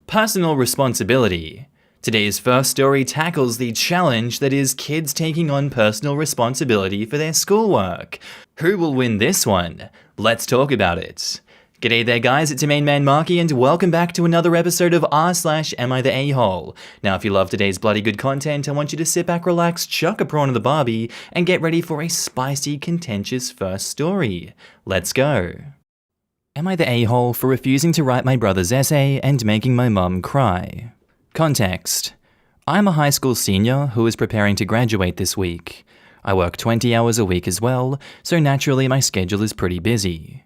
Personal responsibility. Today's first story tackles the challenge that is kids taking on personal responsibility for their schoolwork. Who will win this one? Let's talk about it. G'day there guys, it's your main man Markee and welcome back to another episode of r/AmITheA. Now if you love today's bloody good content, I want you to sit back, relax, chuck a prawn of the Barbie, and get ready for a spicy, contentious first story. Let's go. Am I the a-hole for refusing to write my brother's essay and making my mum cry? Context. I'm a high school senior who is preparing to graduate this week. I work 20 hours a week as well, so naturally my schedule is pretty busy.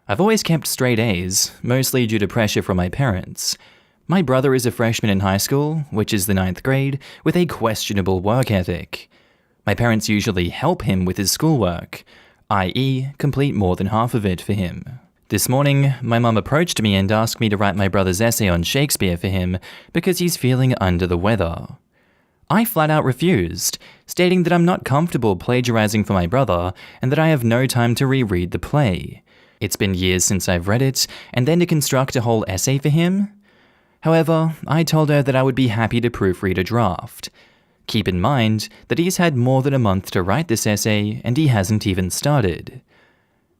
I've always kept straight A's, mostly due to pressure from my parents. My brother is a freshman in high school, which is the 9th grade, with a questionable work ethic. My parents usually help him with his schoolwork, i.e. complete more than half of it for him. This morning, my mum approached me and asked me to write my brother's essay on Shakespeare for him because he's feeling under the weather. I flat out refused, stating that I'm not comfortable plagiarizing for my brother and that I have no time to reread the play. It's been years since I've read it, and then to construct a whole essay for him? However, I told her that I would be happy to proofread a draft. Keep in mind that he's had more than a month to write this essay and he hasn't even started.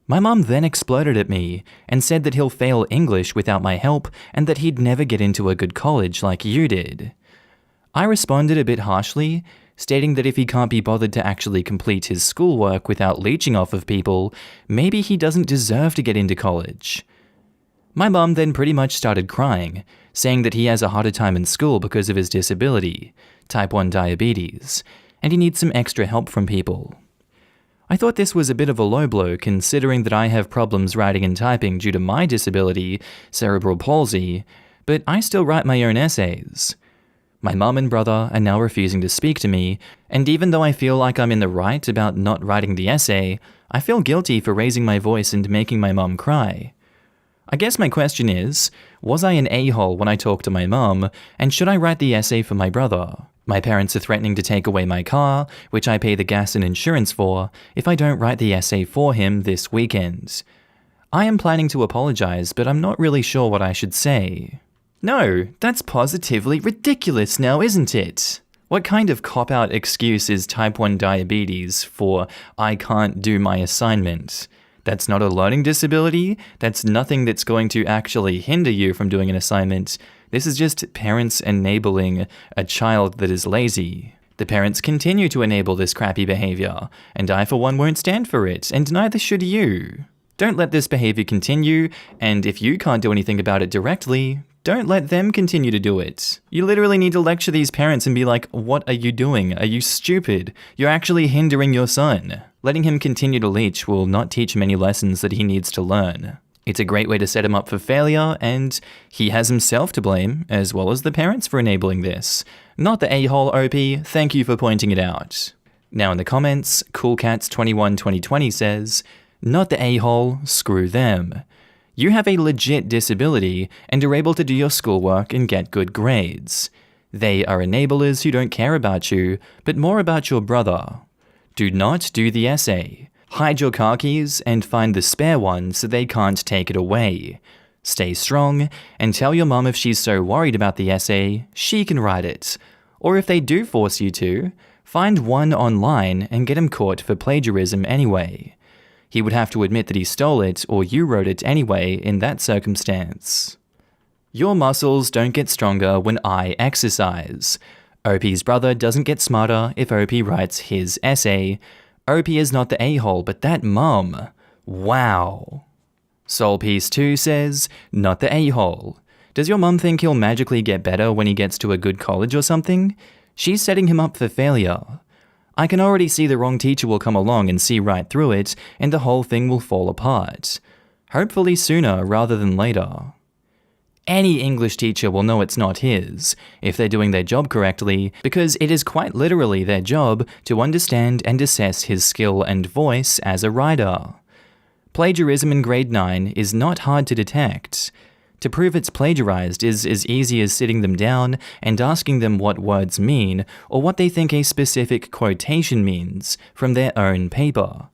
My mum then exploded at me and said that he'll fail English without my help and that he'd never get into a good college like you did. I responded a bit harshly, stating that if he can't be bothered to actually complete his schoolwork without leeching off of people, maybe he doesn't deserve to get into college. My mum then pretty much started crying, saying that he has a harder time in school because of his disability, type 1 diabetes, and he needs some extra help from people. I thought this was a bit of a low blow considering that I have problems writing and typing due to my disability, cerebral palsy, but I still write my own essays. My mum and brother are now refusing to speak to me, and even though I feel like I'm in the right about not writing the essay, I feel guilty for raising my voice and making my mum cry. I guess my question is, was I an a-hole when I talked to my mum, and should I write the essay for my brother? My parents are threatening to take away my car, which I pay the gas and insurance for, if I don't write the essay for him this weekend. I am planning to apologize, but I'm not really sure what I should say. No, that's positively ridiculous now, isn't it? What kind of cop-out excuse is type 1 diabetes for I can't do my assignment? That's not a learning disability, that's nothing that's going to actually hinder you from doing an assignment. This is just parents enabling a child that is lazy. The parents continue to enable this crappy behavior, and I for one won't stand for it, and neither should you. Don't let this behavior continue, and if you can't do anything about it directly, don't let them continue to do it. You literally need to lecture these parents and be like, what are you doing? Are you stupid? You're actually hindering your son. Letting him continue to leech will not teach him any lessons that he needs to learn. It's a great way to set him up for failure, and he has himself to blame, as well as the parents for enabling this. Not the a-hole OP, thank you for pointing it out. Now in the comments, CoolCats212020 says, not the a-hole, screw them. You have a legit disability and are able to do your schoolwork and get good grades. They are enablers who don't care about you, but more about your brother. Do not do the essay. Hide your car keys and find the spare one so they can't take it away. Stay strong and tell your mum if she's so worried about the essay, she can write it. Or if they do force you to, find one online and get him caught for plagiarism anyway. He would have to admit that he stole it or you wrote it anyway in that circumstance. Your muscles don't get stronger when I exercise. OP's brother doesn't get smarter if OP writes his essay. OP is not the a-hole, but that mum. Wow. SoulPeace2 says, not the a-hole. Does your mum think he'll magically get better when he gets to a good college or something? She's setting him up for failure. I can already see the wrong teacher will come along and see right through it, and the whole thing will fall apart. Hopefully sooner rather than later. Any English teacher will know it's not his, if they're doing their job correctly, because it is quite literally their job to understand and assess his skill and voice as a writer. Plagiarism in grade 9 is not hard to detect. To prove it's plagiarized is as easy as sitting them down and asking them what words mean or what they think a specific quotation means from their own paper.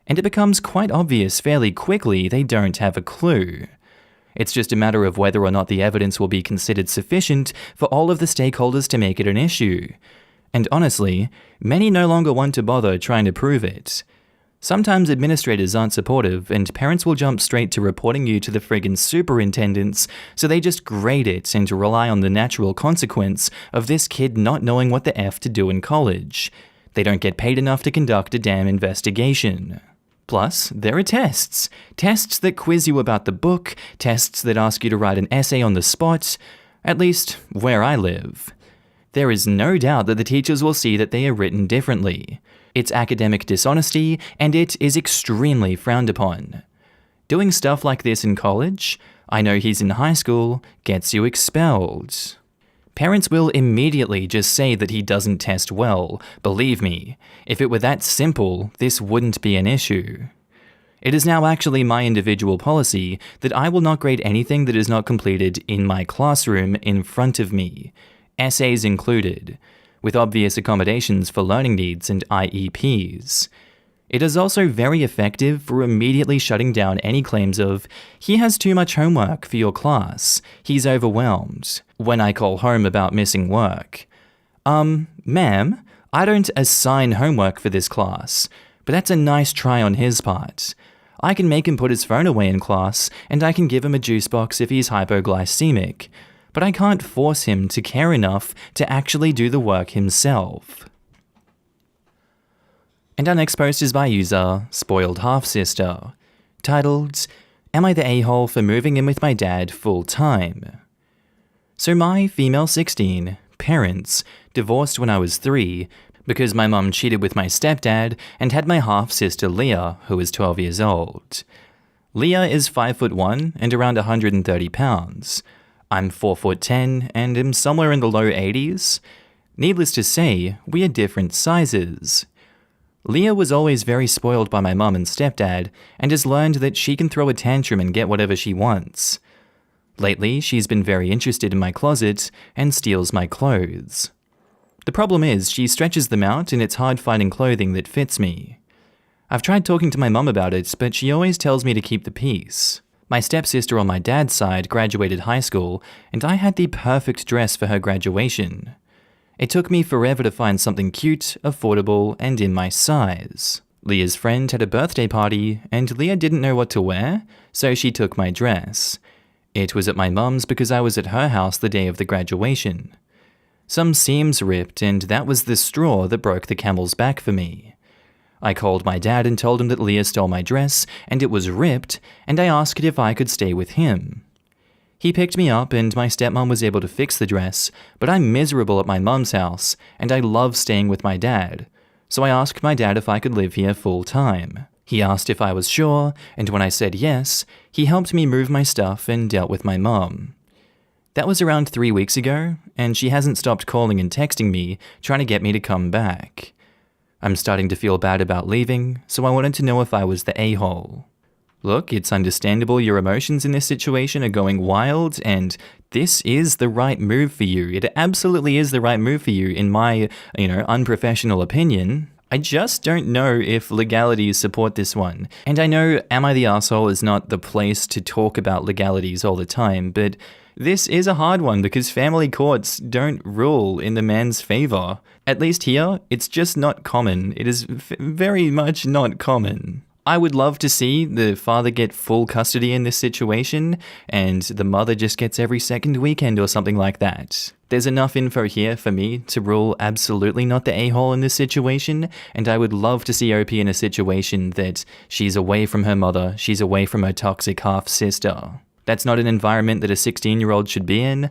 And it becomes quite obvious fairly quickly they don't have a clue. It's just a matter of whether or not the evidence will be considered sufficient for all of the stakeholders to make it an issue. And honestly, many no longer want to bother trying to prove it. Sometimes administrators aren't supportive, and parents will jump straight to reporting you to the friggin' superintendents, so they just grade it and rely on the natural consequence of this kid not knowing what the F to do in college. They don't get paid enough to conduct a damn investigation. Plus, there are tests. Tests that quiz you about the book, tests that ask you to write an essay on the spot, at least where I live. There is no doubt that the teachers will see that they are written differently. It's academic dishonesty, and it is extremely frowned upon. Doing stuff like this in college, I know he's in high school, gets you expelled. Parents will immediately just say that he doesn't test well. Believe me, if it were that simple, this wouldn't be an issue. It is now actually my individual policy that I will not grade anything that is not completed in my classroom in front of me, essays included, with obvious accommodations for learning needs and IEPs. It is also very effective for immediately shutting down any claims of, he has too much homework for your class, he's overwhelmed, when I call home about missing work. Ma'am, I don't assign homework for this class, but that's a nice try on his part. I can make him put his phone away in class, and I can give him a juice box if he's hypoglycemic, but I can't force him to care enough to actually do the work himself. And our next post is by user Spoiled Half-Sister, titled, Am I the a-hole for moving in with my dad full-time? So my female 16 parents divorced when I was 3 because my mum cheated with my stepdad and had my half-sister Leah, who is 12 years old. Leah is 5'1" and around 130 pounds. I'm 4'10" and am somewhere in the low 80s. Needless to say, we are different sizes. Leah was always very spoiled by my mum and stepdad and has learned that she can throw a tantrum and get whatever she wants. Lately, she's been very interested in my closet and steals my clothes. The problem is, she stretches them out and it's hard finding clothing that fits me. I've tried talking to my mum about it, but she always tells me to keep the peace. My stepsister on my dad's side graduated high school, and I had the perfect dress for her graduation. It took me forever to find something cute, affordable, and in my size. Leah's friend had a birthday party, and Leah didn't know what to wear, so she took my dress. It was at my mum's because I was at her house the day of the graduation. Some seams ripped, and that was the straw that broke the camel's back for me. I called my dad and told him that Leah stole my dress, and it was ripped, and I asked if I could stay with him. He picked me up, and my stepmom was able to fix the dress, but I'm miserable at my mum's house, and I love staying with my dad, so I asked my dad if I could live here full-time. He asked if I was sure, and when I said yes, he helped me move my stuff and dealt with my mum. That was around 3 weeks ago, and she hasn't stopped calling and texting me, trying to get me to come back. I'm starting to feel bad about leaving, so I wanted to know if I was the a-hole. Look, it's understandable your emotions in this situation are going wild, and this is the right move for you. It absolutely is the right move for you, in my, unprofessional opinion. I just don't know if legalities support this one. And I know Am I the Arsehole is not the place to talk about legalities all the time, but this is a hard one because family courts don't rule in the man's favor. At least here, it's just not common. It is very much not common. I would love to see the father get full custody in this situation, and the mother just gets every second weekend or something like that. There's enough info here for me to rule absolutely not the a-hole in this situation, and I would love to see OP in a situation that she's away from her mother, she's away from her toxic half-sister. That's not an environment that a 16-year-old should be in.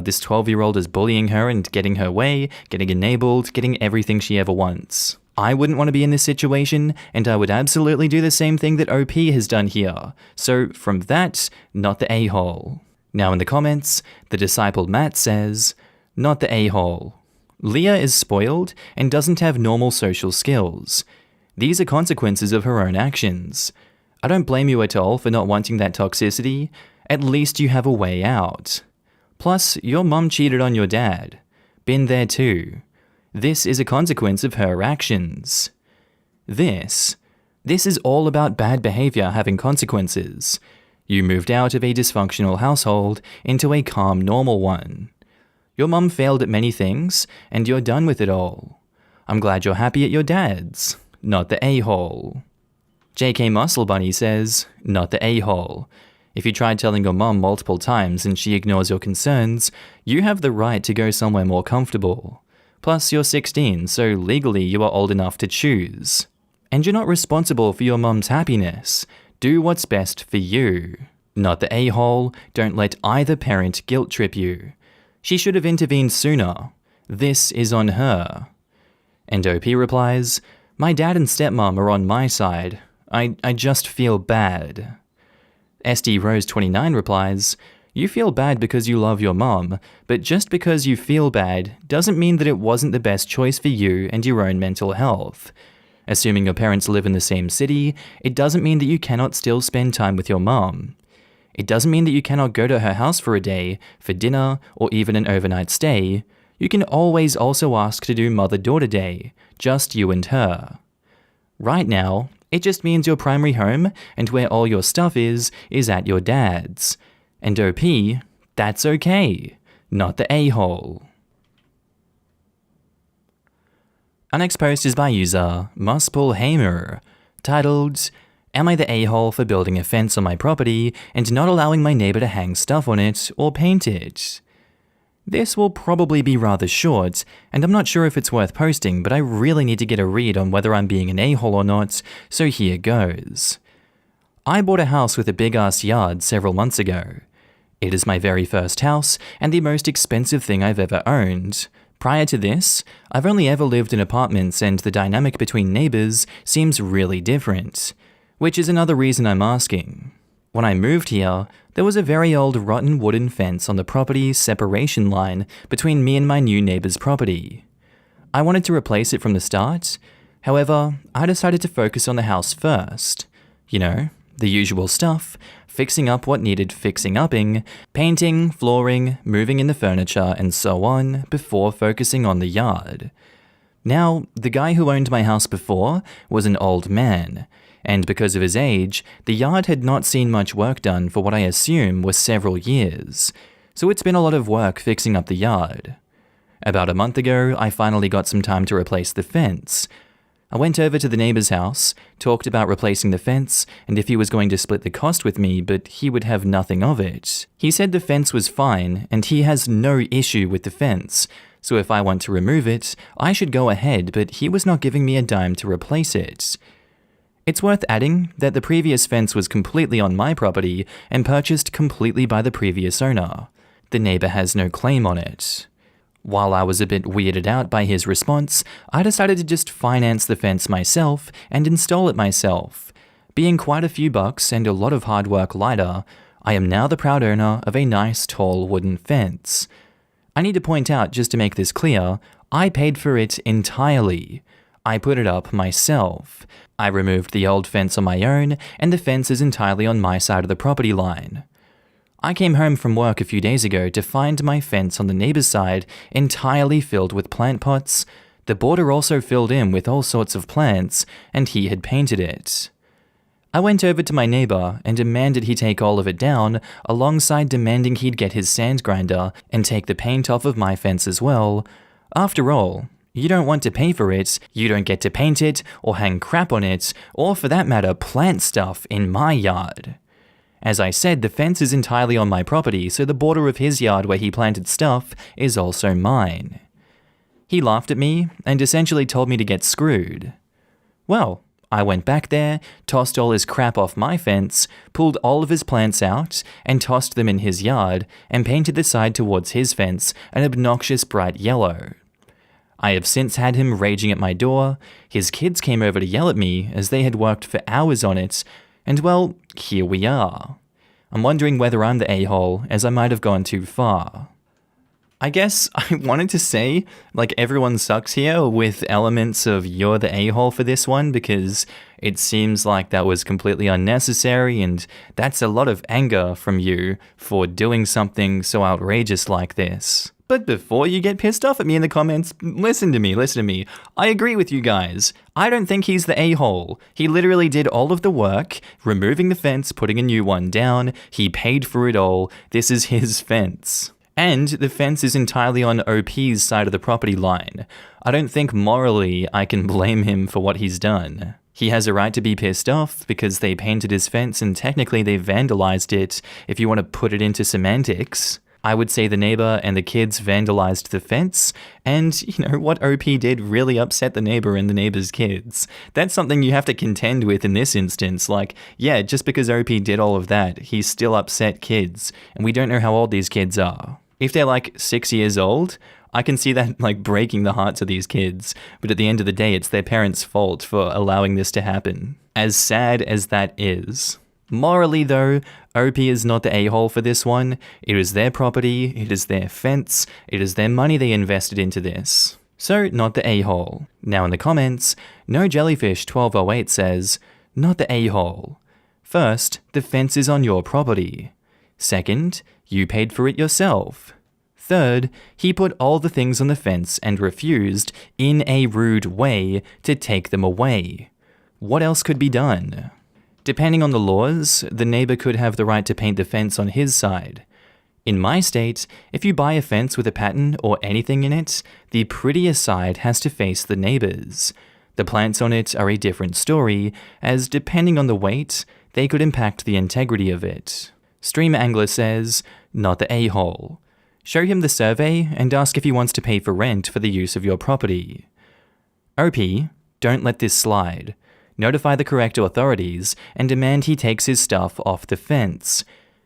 This 12-year-old is bullying her and getting her way, getting enabled, getting everything she ever wants. I wouldn't want to be in this situation, and I would absolutely do the same thing that OP has done here. So from that, not the a-hole. Now in the comments, the disciple Matt says, not the a-hole. Leah is spoiled and doesn't have normal social skills. These are consequences of her own actions. I don't blame you at all for not wanting that toxicity. At least you have a way out. Plus, your mum cheated on your dad. Been there too. This is a consequence of her actions. This is all about bad behavior having consequences. You moved out of a dysfunctional household into a calm, normal one. Your mum failed at many things, and you're done with it all. I'm glad you're happy at your dad's, not the a-hole. JK Muscle Bunny says, not the a-hole. If you tried telling your mum multiple times and she ignores your concerns, you have the right to go somewhere more comfortable. Plus, you're 16, so legally you are old enough to choose. And you're not responsible for your mum's happiness. Do what's best for you. Not the a-hole. Don't let either parent guilt trip you. She should have intervened sooner. This is on her. And OP replies, my dad and stepmom are on my side. I just feel bad. SD Rose 29 replies, you feel bad because you love your mom, but just because you feel bad doesn't mean that it wasn't the best choice for you and your own mental health. Assuming your parents live in the same city, it doesn't mean that you cannot still spend time with your mom. It doesn't mean that you cannot go to her house for a day, for dinner, or even an overnight stay. You can always also ask to do Mother-Daughter Day, just you and her. Right now, it just means your primary home and where all your stuff is at your dad's. And OP, that's okay, not the a-hole. Our next post is by user Muspelhamer, titled, am I the a-hole for building a fence on my property and not allowing my neighbor to hang stuff on it or paint it? This will probably be rather short, and I'm not sure if it's worth posting, but I really need to get a read on whether I'm being an a-hole or not, so here goes. I bought a house with a big-ass yard several months ago. It is my very first house, and the most expensive thing I've ever owned. Prior to this, I've only ever lived in apartments, and the dynamic between neighbors seems really different. Which is another reason I'm asking. When I moved here, there was a very old rotten wooden fence on the property's separation line between me and my new neighbor's property. I wanted to replace it from the start. However, I decided to focus on the house first. You know, the usual stuff, fixing up what needed fixing upping, painting, flooring, moving in the furniture, and so on, before focusing on the yard. Now, the guy who owned my house before was an old man, and because of his age, the yard had not seen much work done for what I assume was several years, so it's been a lot of work fixing up the yard. About a month ago, I finally got some time to replace the fence. I went over to the neighbor's house, talked about replacing the fence, and if he was going to split the cost with me, but he would have nothing of it. He said the fence was fine, and he has no issue with the fence, so if I want to remove it, I should go ahead, but he was not giving me a dime to replace it. It's worth adding that the previous fence was completely on my property and purchased completely by the previous owner. The neighbor has no claim on it. While I was a bit weirded out by his response, I decided to just finance the fence myself and install it myself. Being quite a few bucks and a lot of hard work later, I am now the proud owner of a nice tall wooden fence. I need to point out, just to make this clear, I paid for it entirely. I put it up myself. I removed the old fence on my own, and the fence is entirely on my side of the property line. I came home from work a few days ago to find my fence on the neighbor's side entirely filled with plant pots, the border also filled in with all sorts of plants, and he had painted it. I went over to my neighbor and demanded he take all of it down, alongside demanding he'd get his sand grinder and take the paint off of my fence as well. After all, you don't want to pay for it, you don't get to paint it, or hang crap on it, or for that matter plant stuff in my yard. As I said, the fence is entirely on my property, so the border of his yard where he planted stuff is also mine. He laughed at me and essentially told me to get screwed. Well, I went back there, tossed all his crap off my fence, pulled all of his plants out, and tossed them in his yard, and painted the side towards his fence an obnoxious bright yellow. I have since had him raging at my door, his kids came over to yell at me as they had worked for hours on it, and well, here we are. I'm wondering whether I'm the a-hole, as I might have gone too far. I guess I wanted to say, like, everyone sucks here with elements of you're the a-hole for this one, because it seems like that was completely unnecessary, and that's a lot of anger from you for doing something so outrageous like this. But before you get pissed off at me in the comments, listen to me. I agree with you guys. I don't think he's the a-hole. He literally did all of the work, removing the fence, putting a new one down. He paid for it all. This is his fence. And the fence is entirely on OP's side of the property line. I don't think morally I can blame him for what he's done. He has a right to be pissed off because they painted his fence and technically they vandalized it, if you want to put it into semantics. I would say the neighbor and the kids vandalized the fence, and, what OP did really upset the neighbor and the neighbor's kids. That's something you have to contend with in this instance. Yeah, just because OP did all of that, he still upset kids, and we don't know how old these kids are. If they're 6 years old, I can see that breaking the hearts of these kids, but at the end of the day, it's their parents' fault for allowing this to happen. As sad as that is. Morally though, OP is not the a-hole for this one. It is their property, it is their fence, it is their money they invested into this. So, not the a-hole. Now in the comments, No Jellyfish 1208 says, not the a-hole. First, the fence is on your property. Second, you paid for it yourself. Third, he put all the things on the fence and refused, in a rude way, to take them away. What else could be done? Depending on the laws, the neighbor could have the right to paint the fence on his side. In my state, if you buy a fence with a pattern or anything in it, the prettier side has to face the neighbor's. The plants on it are a different story, as depending on the weight, they could impact the integrity of it. Stream Angler says, not the a-hole. Show him the survey and ask if he wants to pay for rent for the use of your property. OP, don't let this slide. Notify the correct authorities and demand he takes his stuff off the fence.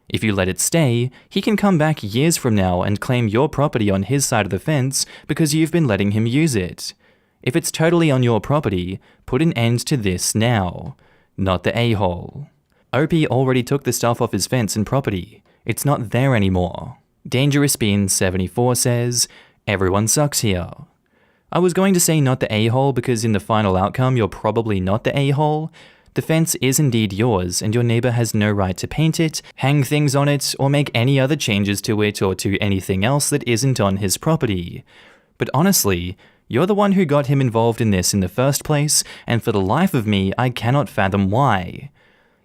If you let it stay, he can come back years from now and claim your property on his side of the fence because you've been letting him use it. If it's totally on your property, put an end to this now. Not the a-hole. OP already took the stuff off his fence and property. It's not there anymore. Dangerous Bean 74 says, everyone sucks here. I was going to say not the a-hole because in the final outcome you're probably not the a-hole. The fence is indeed yours and your neighbor has no right to paint it, hang things on it, or make any other changes to it or to anything else that isn't on his property. But honestly, you're the one who got him involved in this in the first place, and for the life of me, I cannot fathom why.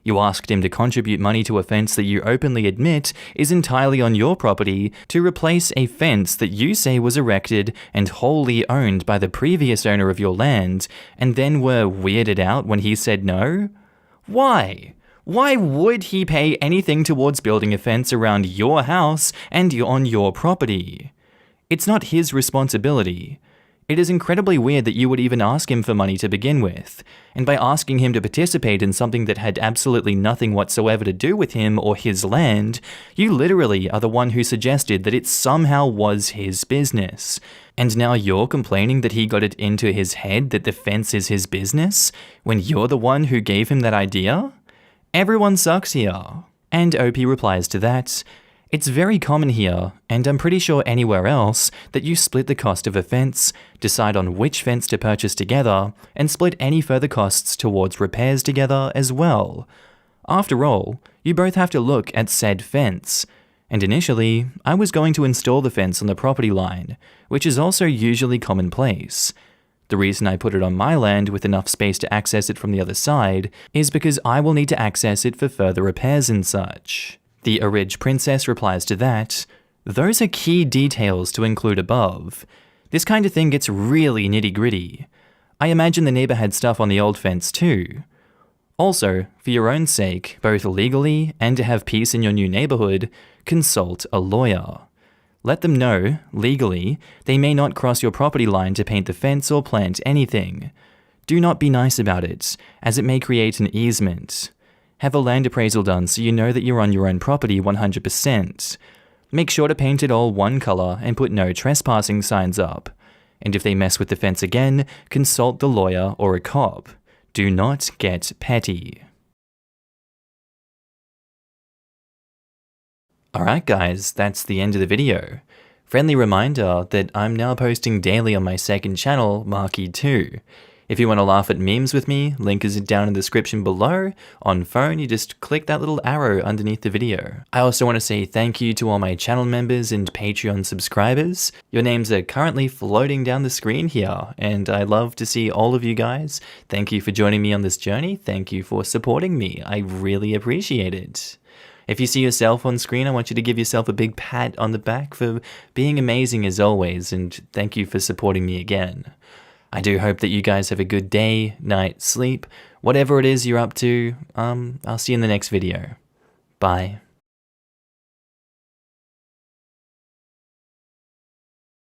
You asked him to contribute money to a fence that you openly admit is entirely on your property to replace a fence that you say was erected and wholly owned by the previous owner of your land, and then were weirded out when he said no? Why? Why would he pay anything towards building a fence around your house and on your property? It's not his responsibility. It is incredibly weird that you would even ask him for money to begin with, and by asking him to participate in something that had absolutely nothing whatsoever to do with him or his land, you literally are the one who suggested that it somehow was his business. And now you're complaining that he got it into his head that the fence is his business, when you're the one who gave him that idea? Everyone sucks here. And OP replies to that, it's very common here, and I'm pretty sure anywhere else, that you split the cost of a fence, decide on which fence to purchase together, and split any further costs towards repairs together as well. After all, you both have to look at said fence. And initially, I was going to install the fence on the property line, which is also usually commonplace. The reason I put it on my land with enough space to access it from the other side is because I will need to access it for further repairs and such. The Orig Princess replies to that, those are key details to include above. This kind of thing gets really nitty-gritty. I imagine the neighbor had stuff on the old fence too. Also, for your own sake, both legally and to have peace in your new neighborhood, consult a lawyer. Let them know, legally, they may not cross your property line to paint the fence or plant anything. Do not be nice about it, as it may create an easement. Have a land appraisal done so you know that you're on your own property 100%. Make sure to paint it all one color and put no trespassing signs up. And if they mess with the fence again, consult the lawyer or a cop. Do not get petty. Alright guys, that's the end of the video. Friendly reminder that I'm now posting daily on my second channel, Markee 2. If you want to laugh at memes with me, link is down in the description below. On phone, you just click that little arrow underneath the video. I also want to say thank you to all my channel members and Patreon subscribers. Your names are currently floating down the screen here, and I love to see all of you guys. Thank you for joining me on this journey. Thank you for supporting me. I really appreciate it. If you see yourself on screen, I want you to give yourself a big pat on the back for being amazing as always, and thank you for supporting me again. I do hope that you guys have a good day, night, sleep, whatever it is you're up to. I'll see you in the next video. Bye.